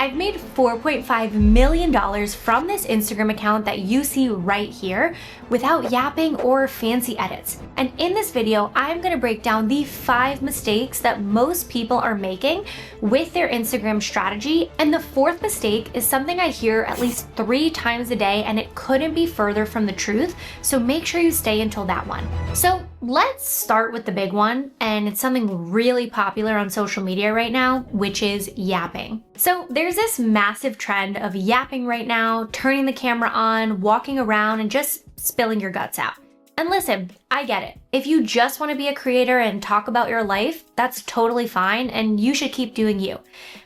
I've made $4.5 million from this Instagram account that you see right here without yapping or fancy edits. And in this video, I'm gonna break down the 5 mistakes that most people are making with their Instagram strategy. And the 4th mistake is something I hear at least 3 times a day, and it couldn't be further from the truth. So make sure you stay until that one. So let's start with the big one, and it's something really popular on social media right now, which is yapping. So there's this massive trend of yapping right now, turning the camera on, walking around, and just spilling your guts out. And listen, I get it. If you just want to be a creator and talk about your life, that's totally fine, and you should keep doing you.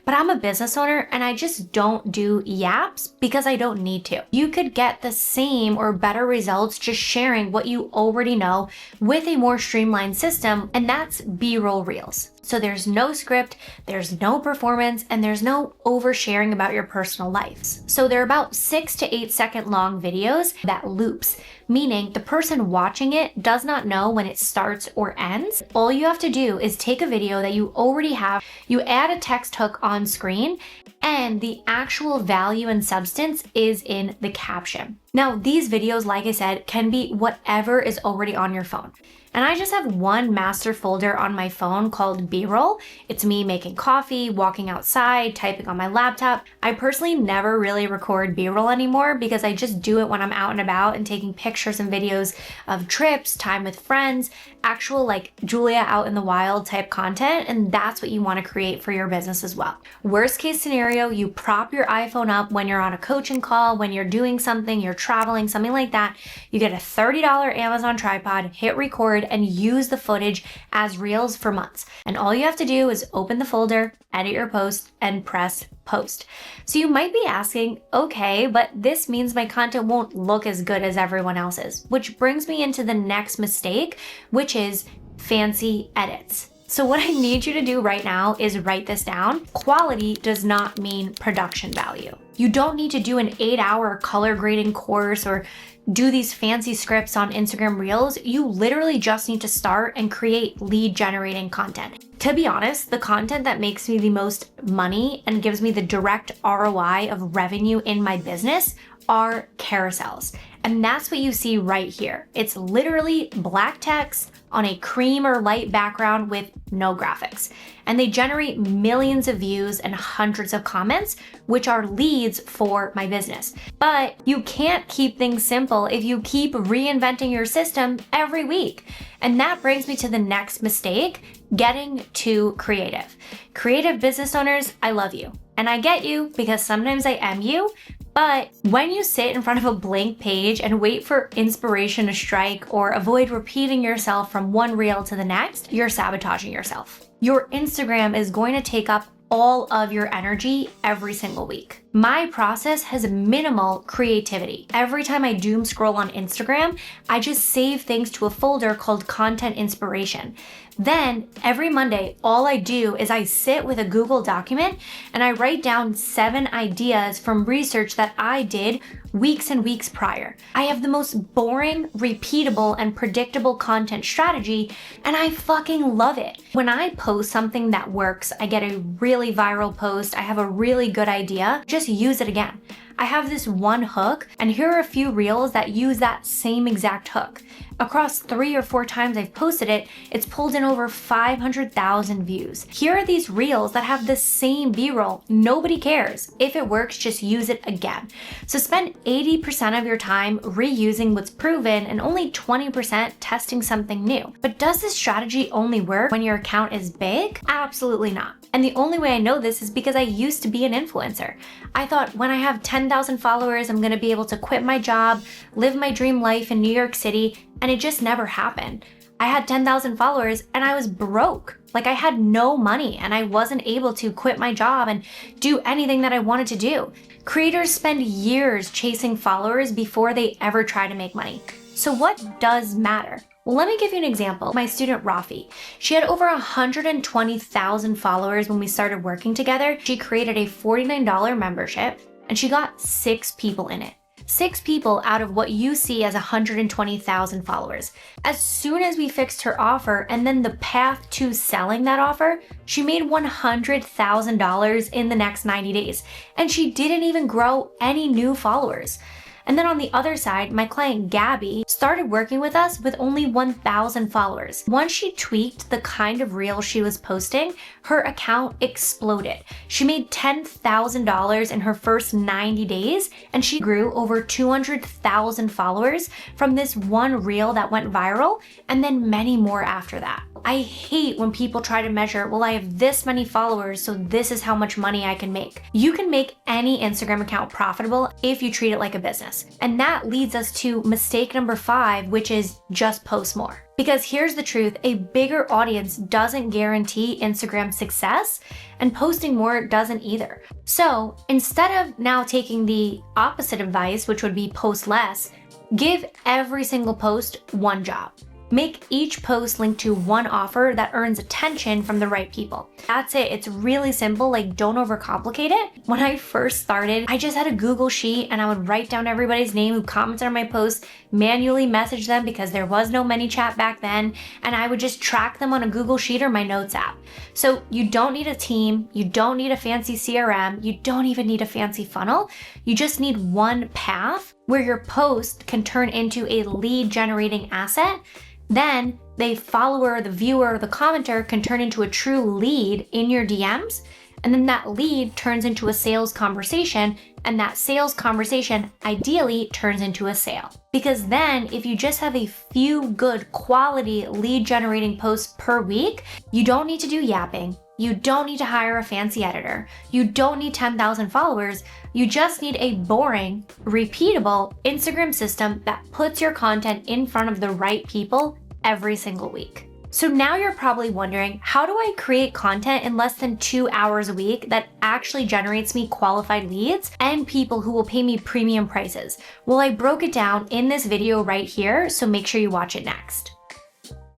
But I'm a business owner and I just don't do yaps because I don't need to. You could get the same or better results just sharing what you already know with a more streamlined system, and that's B-roll reels. So there's no script, there's no performance, and there's no oversharing about your personal lives. So they're about 6 to 8 second long videos that loops, meaning the person watching it does not know when it starts or ends. All you have to do is take a video that you already have, you add a text hook on screen, and the actual value and substance is in the caption. Now, these videos, like I said, can be whatever is already on your phone. And I just have one master folder on my phone called B-roll. It's me making coffee, walking outside, typing on my laptop. I personally never really record B-roll anymore because I just do it when I'm out and about and taking pictures and videos of trips, time with friends, actual like Giulia out in the wild type content. And that's what you want to create for your business as well. Worst case scenario, you prop your iPhone up when you're on a coaching call, when you're doing something, you're traveling, something like that. You get a $30 Amazon tripod, hit record, and use the footage as reels for months. And all you have to do is open the folder, edit your post, and press post. So you might be asking, okay, but this means my content won't look as good as everyone else's, which brings me into the next mistake, which is fancy edits. So what I need you to do right now is write this down. Quality does not mean production value. You don't need to do an 8-hour color grading course or do these fancy scripts on Instagram Reels. You literally just need to start and create lead generating content. To be honest, the content that makes me the most money and gives me the direct ROI of revenue in my business are carousels. And that's what you see right here. It's literally black text on a cream or light background with no graphics. And they generate millions of views and hundreds of comments, which are leads for my business. But you can't keep things simple if you keep reinventing your system every week. And that brings me to the next mistake, getting too creative. Creative business owners, I love you. And I get you because sometimes I am you. But when you sit in front of a blank page and wait for inspiration to strike or avoid repeating yourself from one reel to the next, you're sabotaging yourself. Your Instagram is going to take up all of your energy every single week. My process has minimal creativity. Every time I doom scroll on Instagram, I just save things to a folder called content inspiration. Then every Monday, all I do is I sit with a Google document and I write down 7 ideas from research that I did weeks and weeks prior. I have the most boring, repeatable, and predictable content strategy, and I fucking love it. When I post something that works, I get a really viral post, I have a really good idea, just use it again. I have this one hook, and here are a few reels that use that same exact hook. Across 3 or 4 times I've posted it, it's pulled in over 500,000 views. Here are these reels that have the same B-roll. Nobody cares. If it works, just use it again. So spend 80% of your time reusing what's proven and only 20% testing something new. But does this strategy only work when your account is big? Absolutely not. And the only way I know this is because I used to be an influencer. I thought when I have 10,000 followers, I'm gonna be able to quit my job, live my dream life in New York City, and it just never happened. I had 10,000 followers and I was broke. Like I had no money and I wasn't able to quit my job and do anything that I wanted to do. Creators spend years chasing followers before they ever try to make money. So what does matter? Well, let me give you an example. My student Rafi, she had over 120,000 followers when we started working together. She created a $49 membership and she got 6 people in it. 6 people out of what you see as 120,000 followers. As soon as we fixed her offer and then the path to selling that offer, she made $100,000 in the next 90 days, and she didn't even grow any new followers. And then on the other side, my client Gabby started working with us with only 1,000 followers. Once she tweaked the kind of reel she was posting, her account exploded. She made $10,000 in her first 90 days, and she grew over 200,000 followers from this one reel that went viral, and then many more after that. I hate when people try to measure, well, I have this many followers, so this is how much money I can make. You can make any Instagram account profitable if you treat it like a business. And that leads us to mistake number 5, which is just post more. Because here's the truth, a bigger audience doesn't guarantee Instagram success, and posting more doesn't either. So instead of now taking the opposite advice, which would be post less, give every single post one job. Make each post link to one offer that earns attention from the right people. That's it. It's really simple. Like, don't overcomplicate it. When I first started, I just had a Google sheet and I would write down everybody's name who commented on my post, manually message them because there was no ManyChat back then, and I would just track them on a Google sheet or my notes app. So you don't need a team. You don't need a fancy CRM. You don't even need a fancy funnel. You just need one path where your post can turn into a lead generating asset. Then the follower, the viewer, the commenter can turn into a true lead in your DMs. And then that lead turns into a sales conversation. And that sales conversation ideally turns into a sale. Because then if you just have a few good quality lead generating posts per week, you don't need to do yapping. You don't need to hire a fancy editor. You don't need 10,000 followers. You just need a boring, repeatable Instagram system that puts your content in front of the right people every single week. So now you're probably wondering, how do I create content in less than 2 hours a week that actually generates me qualified leads and people who will pay me premium prices? Well, I broke it down in this video right here, so make sure you watch it next.